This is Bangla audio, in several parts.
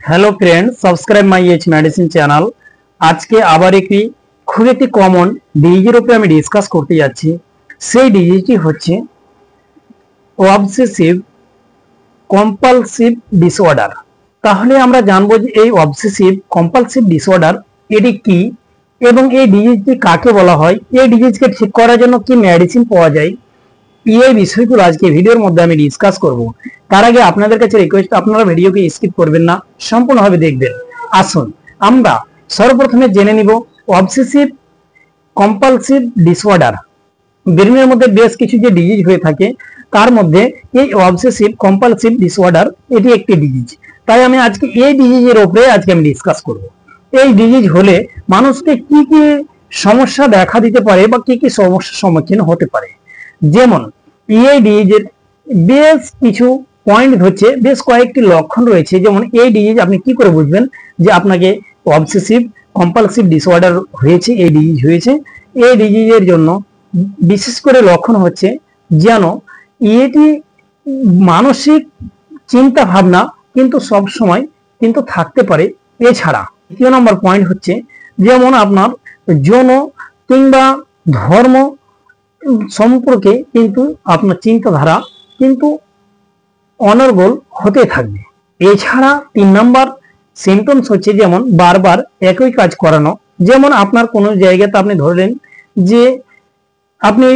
Hello friend, subscribe my H medicine channel. आज के आबार एक खूब एक कमन डिजिजेर उपरे आमि डिसकास करते जाচ্ছি। সেই ডিজিজটি হচ্ছে অবসেসিভ কম্পালসিভ ডিসঅর্ডার। তাহলে আমরা জানবো যে এই অবসেসিভ কম্পালসিভ ডিসঅর্ডার এটি কি এবং এই ডিজিজটি কাকে বলা হয়, এই ডিজিজকে ঠিক করার জন্য কি মেডিসিন পাওয়া যায়, এই বিষয়গুলো আজকে ভিডিওর মধ্যে আমি ডিসকাস করব। তার আগে আপনাদের কাছে রিকোয়েস্ট, আপনারা ভিডিওকে স্কিপ করবেন না, সম্পূর্ণভাবে দেখবেন। আসুন আমরা সর্বপ্রথমে জেনে নিব অবসেসিভ কম্পালসিভ ডিসঅর্ডার। ব্রেনের মধ্যে বেশ কিছু যে ডিজিজ হয়ে থাকে তার মধ্যে এই অবসেসিভ কম্পালসিভ ডিসঅর্ডার এটি একটি ডিজিজ। তাই আমি আজকে এই ডিজিজের উপরে আমি ডিসকাস করব। এই ডিজিজ হলে মানুষকে কি কি সমস্যা দেখা দিতে পারে বা কি কি সমস্যার সম্মুখীন হতে পারে। যেমন এই ডিজিজের বেশ কিছু পয়েন্ট হচ্ছে, বেশ কয়েকটি লক্ষণ রয়েছে। যেমন এই ডিজিজ আপনি কি করে বুঝবেন যে আপনাকে অবসেসিভ কম্পালসিভ ডিসঅর্ডার হয়েছে, এই ডিজিজ হয়েছে। এই ডিজিজের জন্য বিশেষ করে লক্ষণ হচ্ছে যেন এটি মানসিক চিন্তা ভাবনা কিন্তু সব সময় কিন্তু থাকতে পারে। এছাড়া দ্বিতীয় নম্বর পয়েন্ট হচ্ছে যেমন আপনার যৌন কিংবা ধর্ম সম্পর্কে কিন্তু আপনার চিন্তাধারা কিন্তু অনর্গল হতে থাকবে। এছাড়া 3 নম্বর সিমটমস হচ্ছে যেমন বারবার একই কাজ করানো। যেমন আপনার কোনো জায়গাতে আপনি ধরলেন যে আপনি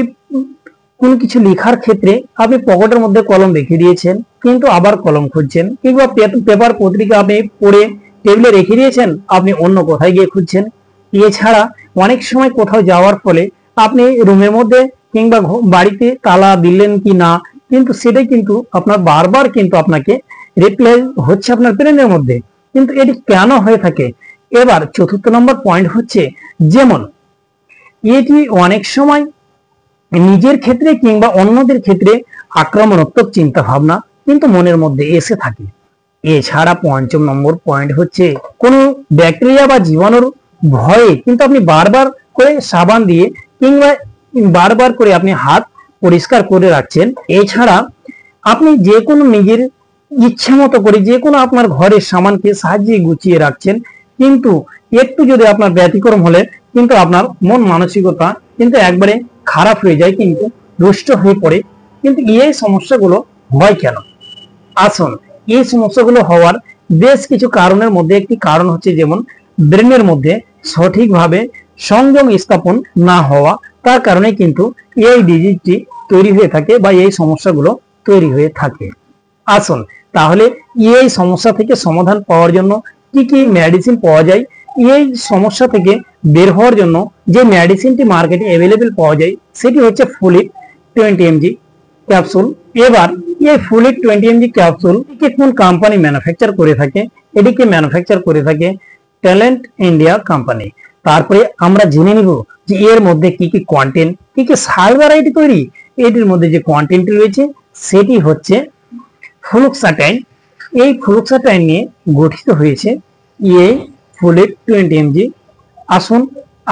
কোন কিছু লেখার ক্ষেত্রে আপনি পকেটের মধ্যে কলম রেখে দিয়েছেন কিন্তু আবার কলম খুঁজছেন, কিংবা পেপার পত্রিকা আপনি পড়ে টেবিলে রেখে দিয়েছেন, আপনি অন্য কোথায় গিয়ে খুঁজছেন। এছাড়া অনেক সময় কোথাও যাওয়ার ফলে আপনি রুমের মধ্যে কিংবা বাড়িতে তালা দিলেন কি না, কিন্তু সেটাই কিন্তু আপনার বারবার কিন্তু আপনাকে রিপ্লাই হচ্ছে আপনার ব্রেনের মধ্যে। কিন্তু এটি কেন হয়ে থাকে? এবার 4th নম্বর পয়েন্ট হচ্ছে যেমন এটি অনেক সময় নিজের ক্ষেত্রে কিংবা অন্যদের ক্ষেত্রে আক্রমণাত্মক চিন্তা ভাবনা কিন্তু মনের মধ্যে এসে থাকে। এছাড়া 5ম নম্বর পয়েন্ট হচ্ছে কোনো ব্যাকটেরিয়া বা জীবাণুর ভয়ে কিন্তু আপনি বারবার করে সাবান দিয়ে কিংবা বারবার করে আপনি হাত পরিষ্কার করে রাখছেন। এছাড়া আপনি যে কোনো নিজের ইচ্ছা মতো করে যে কোনো আপনার ঘরের সামানকে সাজিয়ে গুছিয়ে রাখছেন, কিন্তু একটু যদি আপনার ব্যতিক্রম হলে কিন্তু আপনার মন মানসিকতা কিন্তু একবারে খারাপ হয়ে যায়, কিন্তু দুষ্ট হয়ে পড়ে। কিন্তু এই সমস্যাগুলো হয় কেন? আসুন, এই সমস্যাগুলো হওয়ার বেশ কিছু কারণের মধ্যে একটি কারণ হচ্ছে যেমন ব্রেনের মধ্যে সঠিকভাবে সংযোগ স্থাপন না হওয়া, তার কারণে কিন্তু এই ডিজিজটি তৈরি হয়ে থাকে বা এই সমস্যাগুলো তৈরি হয়ে থাকে। আসুন তাহলে এই সমস্যা থেকে সমাধান পাওয়ার জন্য কি কি মেডিসিন পাওয়া যায়, এই সমস্যা থেকে বের হওয়ার জন্য যে মেডিসিনটি মার্কেটে অ্যাভেলেবেল পাওয়া যায় সেটি হচ্ছে ফুলিট 20 mg ক্যাপসুল। এবার এই ফুলিট 20 mg ক্যাপসুল কে কোন কোম্পানি ম্যানুফ্যাকচার করে থাকে? এটিকে ম্যানুফ্যাকচার করে থাকে ট্যালেন্ট ইন্ডিয়া কোম্পানি। তারপরে আমরা জেনে নিব যে এর মধ্যে কি কি কন্টেন্ট, কি কি সালভারাইড তৈরি। এটির মধ্যে যে কন্টেন্ট রয়েছে সেটি হচ্ছে ফ্লুক্সাটাইন। এই ফ্লুক্সাটাইন নিয়ে গঠিত হয়েছে এই ফুলিট 20 mg। আসুন,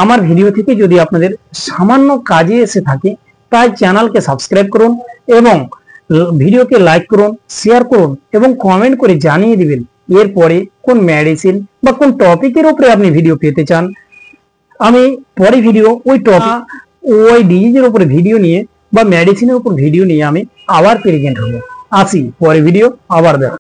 আমার ভিডিও থেকে যদি আপনাদের সামান্য কাজে এসে থাকে তাই চ্যানেলকে সাবস্ক্রাইব করুন এবং ভিডিওকে লাইক করুন, শেয়ার করুন এবং কমেন্ট করে জানিয়ে দিবেন এরপরে কোন মেডিসিন বা কোন টপিকের উপরে আপনি ভিডিও পেতে চান। আমি পরে ভিডিও ওই টপিক ওই ডিজিজের উপরে ভিডিও নিয়ে বা মেডিসিনের উপর ভিডিও নিয়ে আমি আবার প্রেজেন্ট হব। আসি পরে ভিডিও আবার দেখা।